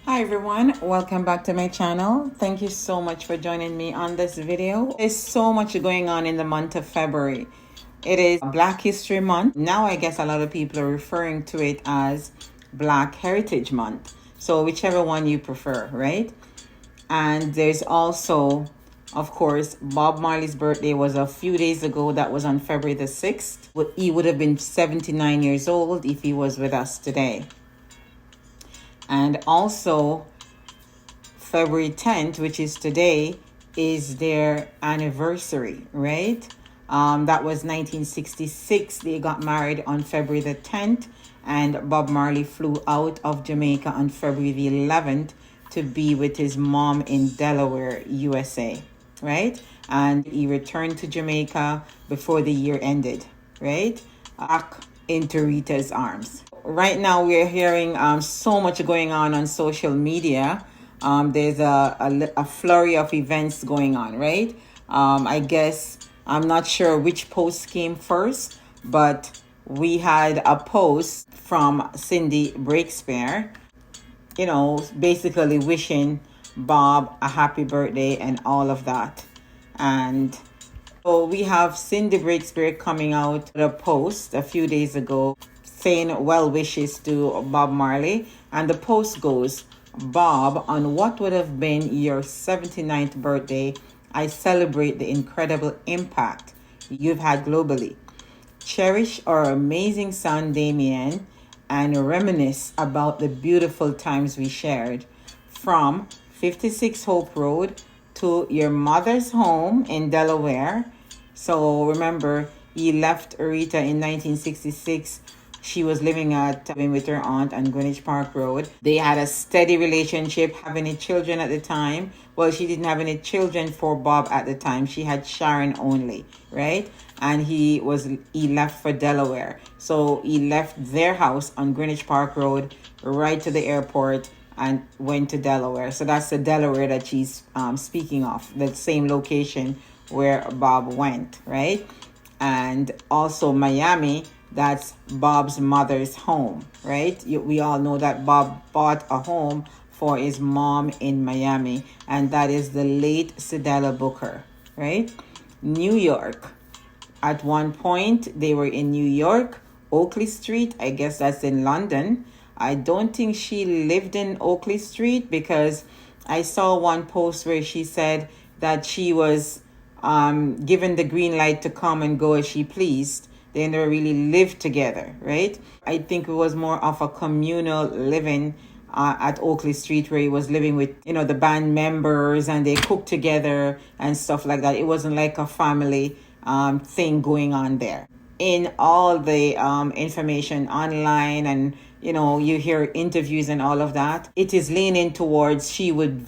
Hi everyone, welcome back to my channel. Thank you so much for joining me on this video. There's so much going on in the month of February. It is Black History Month. Now I guess a lot of people are referring to it as Black Heritage Month. So whichever one you prefer, right? And there's also, of course, Bob Marley's birthday was a few days ago. That was on February the 6th. He would have been 79 years old if he was with us today. And also, February 10th, which is today, is their anniversary, right? That was 1966. They got married on February the 10th, and Bob Marley flew out of Jamaica on February the 11th to be with his mom in Delaware, USA, right? And he returned to Jamaica before the year ended, right? Back into Rita's arms. Right now, we're hearing so much going on social media. There's a flurry of events going on, right? I guess I'm not sure which post came first, but we had a post from Cindy Breakspear, basically wishing Bob a happy birthday and all of that. And so we have Cindy Breakspear coming out with a post a few days ago saying well wishes to Bob Marley. And the post goes, Bob, on what would have been your 79th birthday, I celebrate the incredible impact you've had globally. Cherish our amazing son Damien and reminisce about the beautiful times we shared from 56 Hope Road to your mother's home in Delaware. So remember, he left Rita in 1966. She was living with her aunt on Greenwich Park Road. They had a steady relationship, having any children at the time. Well, she didn't have any children for Bob at the time. She had Sharon only, right? And he left for Delaware. So he left their house on Greenwich Park Road right to the airport and went to Delaware. So that's the Delaware that she's speaking of, the same location where Bob went, right? And also Miami, that's Bob's mother's home, right? We all know that Bob bought a home for his mom in Miami, and that is the late Cedella Booker, right? New York. At one point, they were in New York, Oakley Street. I guess that's in London. I don't think she lived in Oakley Street because I saw one post where she said that she was given the green light to come and go as she pleased. They never really lived together, right? I think it was more of a communal living at Oakley Street, where he was living with, the band members, and they cooked together and stuff like that. It wasn't like a family thing going on there. In all the information online and, you hear interviews and all of that, it is leaning towards she would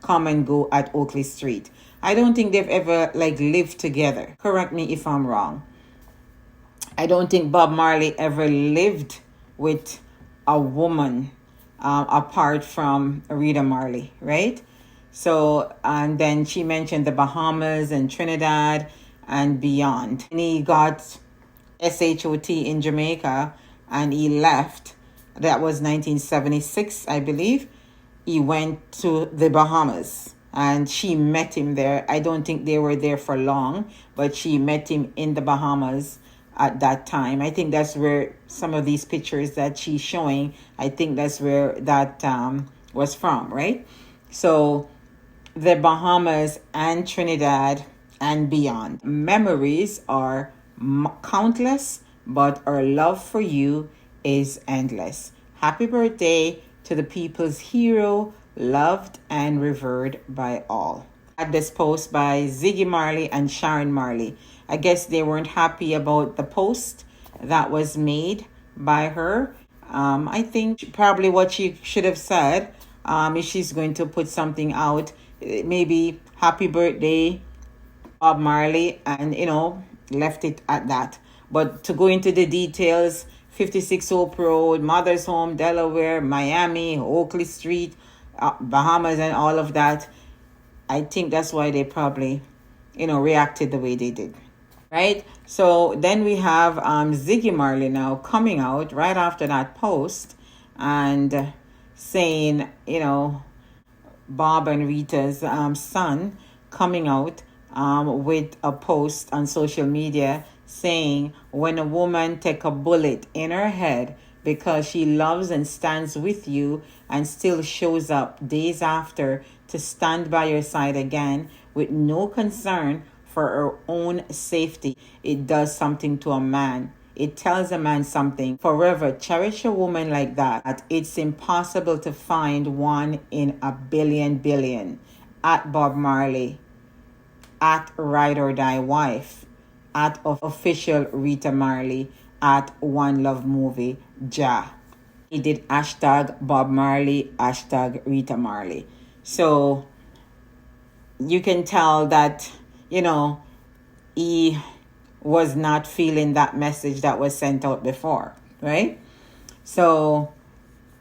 come and go at Oakley Street. I don't think they've ever lived together. Correct me if I'm wrong. I don't think Bob Marley ever lived with a woman apart from Rita Marley, right? So, and then she mentioned the Bahamas and Trinidad and beyond. And he got SHOT in Jamaica and he left. That was 1976, I believe. He went to the Bahamas and she met him there. I don't think they were there for long, but she met him in the Bahamas at that time. I think that's where some of these pictures that she's showing, I think that's where that was from, right? So the Bahamas and Trinidad and beyond. Memories are countless, but our love for you is endless. Happy birthday to the people's hero, loved and revered by all. At this post by Ziggy Marley and Sharon Marley. I guess they weren't happy about the post that was made by her. I think probably what she should have said, if she's going to put something out, maybe happy birthday, Bob Marley, and, left it at that. But to go into the details, 56 Hope Road, Mother's Home, Delaware, Miami, Oakley Street, Bahamas, and all of that, I think that's why they probably, reacted the way they did. Right? So then we have Ziggy Marley now coming out right after that post and saying, Bob and Rita's son coming out with a post on social media saying, when a woman take a bullet in her head because she loves and stands with you and still shows up days after to stand by your side again with no concern for her own safety, it does something to a man. It tells a man something. Forever cherish a woman like that. It's impossible to find one in a billion. At Bob Marley, at Ride or Die Wife, at official Rita Marley, at One Love Movie, Ja. He did hashtag Bob Marley, hashtag Rita Marley. So you can tell that, he was not feeling that message that was sent out before, right? So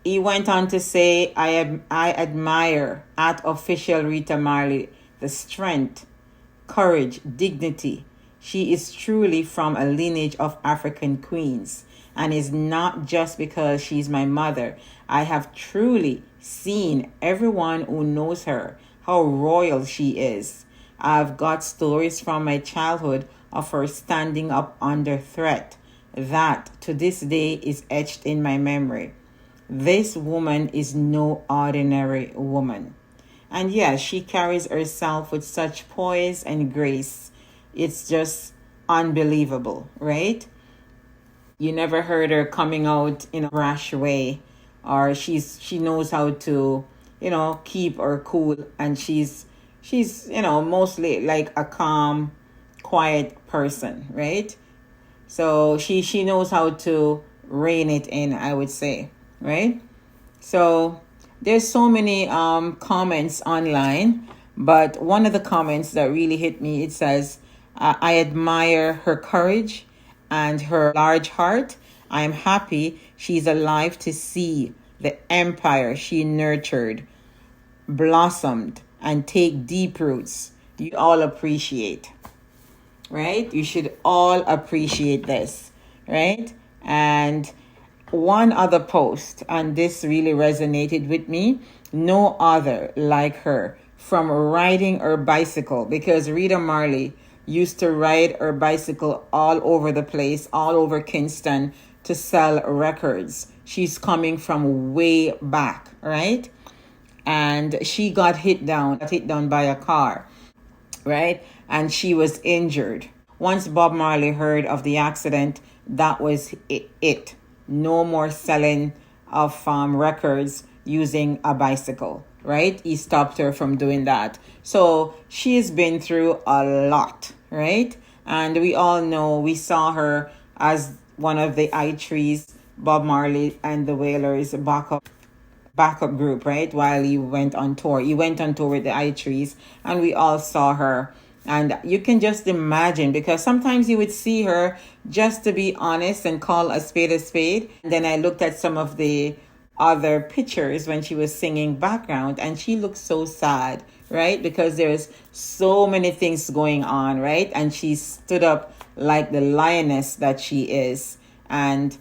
he went on to say, I admire at official Rita Marley the strength, courage, dignity. She is truly from a lineage of African queens, and is not just because she's my mother. I have truly seen everyone who knows her, how royal she is. I've got stories from my childhood of her standing up under threat that to this day is etched in my memory. This woman is no ordinary woman. And yes, she carries herself with such poise and grace. It's just unbelievable, right? You never heard her coming out in a rash way, or she knows how to, keep her cool, and she's mostly like a calm, quiet person, right? So she knows how to rein it in, I would say, right? So there's so many comments online, but one of the comments that really hit me, it says, I admire her courage and her large heart. I am happy she's alive to see the empire she nurtured blossomed and take deep roots. You all appreciate, right? You should all appreciate this, right? And one other post, and this really resonated with me, no other like her, from riding her bicycle, because Rita Marley used to ride her bicycle all over the place, all over Kingston, to sell records. She's coming from way back, right? And she got hit down by a car, right? And she was injured. Once Bob Marley heard of the accident, that was it. No more selling of records using a bicycle, right? He stopped her from doing that. So she's been through a lot, right? And we all know, we saw her as one of the I-Trees, Bob Marley and the Wailers backup group, right? While he went on tour. He went on tour with the I-Trees, and we all saw her. And you can just imagine, because sometimes you would see her, just to be honest and call a spade a spade. And then I looked at some of the other pictures when she was singing background, and she looked so sad, right? Because there's so many things going on, right? And she stood up like the lioness that she is, and,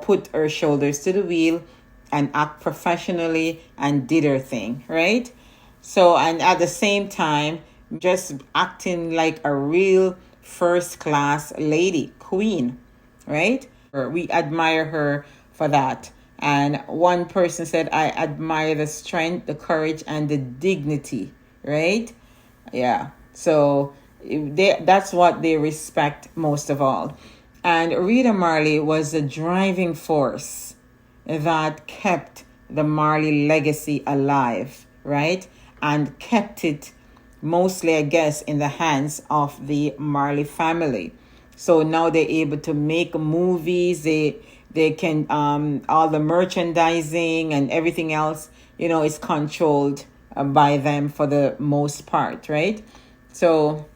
put her shoulders to the wheel and act professionally and did her thing, right? So, and at the same time, just acting like a real first class lady, queen, right? We admire her for that. And one person said, I admire the strength, the courage, and the dignity, right? Yeah. So that's what they respect most of all. And Rita Marley was the driving force that kept the Marley legacy alive, right? And kept it mostly, I guess, in the hands of the Marley family. So now they're able to make movies. They can, all the merchandising and everything else, is controlled by them for the most part, right? So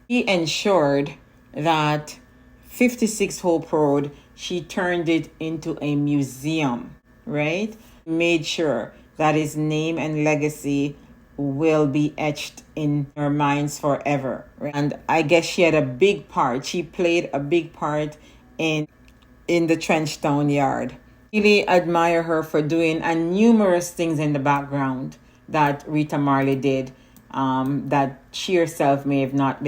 he ensured that 56 Hope Road, she turned it into a museum, right? Made sure that his name and legacy will be etched in our minds forever. Right? And I guess she had a big part. She played a big part in the Trenchtown Yard, Really admire her for doing and numerous things in the background that Rita Marley did, that she herself may have not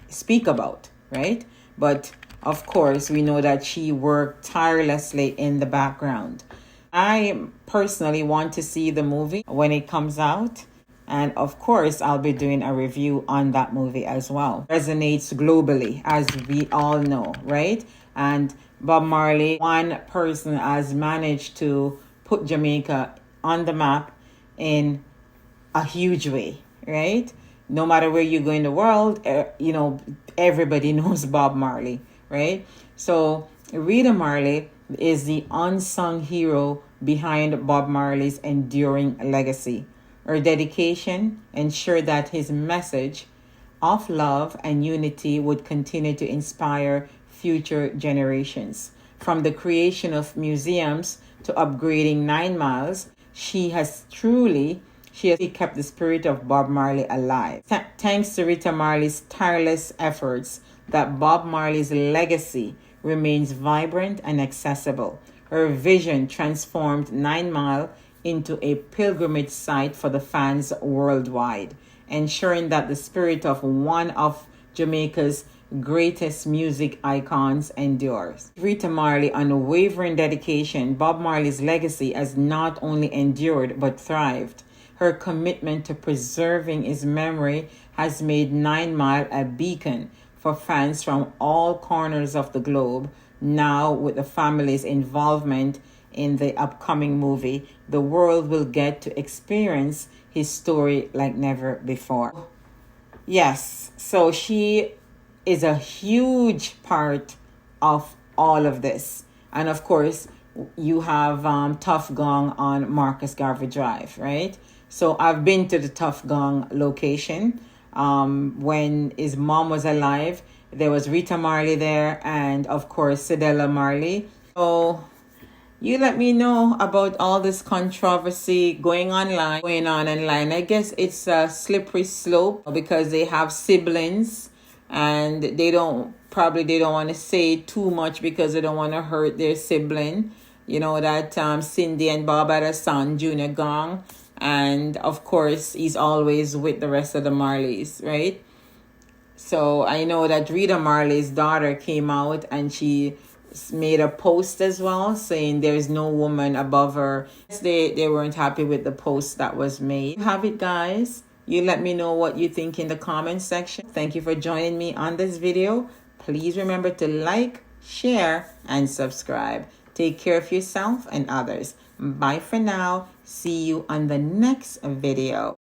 speak about, right? But of course, we know that she worked tirelessly in the background. I personally want to see the movie when it comes out. And of course, I'll be doing a review on that movie as well. Resonates globally, as we all know, right? And Bob Marley, one person, has managed to put Jamaica on the map in a huge way, right? No matter where you go in the world, everybody knows Bob Marley, right? So Rita Marley is the unsung hero behind Bob Marley's enduring legacy. Her dedication ensured that his message of love and unity would continue to inspire future generations. From the creation of museums to upgrading 9 Miles, she has kept the spirit of Bob Marley alive. Thanks to Rita Marley's tireless efforts, that Bob Marley's legacy remains vibrant and accessible. Her vision transformed 9 Mile into a pilgrimage site for the fans worldwide, ensuring that the spirit of one of Jamaica's greatest music icons endures. Rita Marley's unwavering dedication, Bob Marley's legacy has not only endured but thrived. Her commitment to preserving his memory has made 9 Mile a beacon for fans from all corners of the globe. Now, with the family's involvement in the upcoming movie, the world will get to experience his story like never before. Yes, so she is a huge part of all of this. And of course, you have Tough Gong on Marcus Garvey Drive, right? So I've been to the Tough Gong location. When his mom was alive, there was Rita Marley there, and of course, Cedella Marley. So you let me know about all this controversy going on online. I guess it's a slippery slope because they have siblings, and they don't want to say too much because they don't want to hurt their sibling. You know that Cindy and Bob had a son, Junior Gong, and of course he's always with the rest of the Marleys, right? So I know that Rita Marley's daughter came out and she made a post as well saying there's no woman above her. They weren't happy with the post that was made. Have it, guys. You let me know what you think in the comment section. Thank you for joining me on this video. Please remember to like, share, and subscribe. Take care of yourself and others. Bye for now. See you on the next video.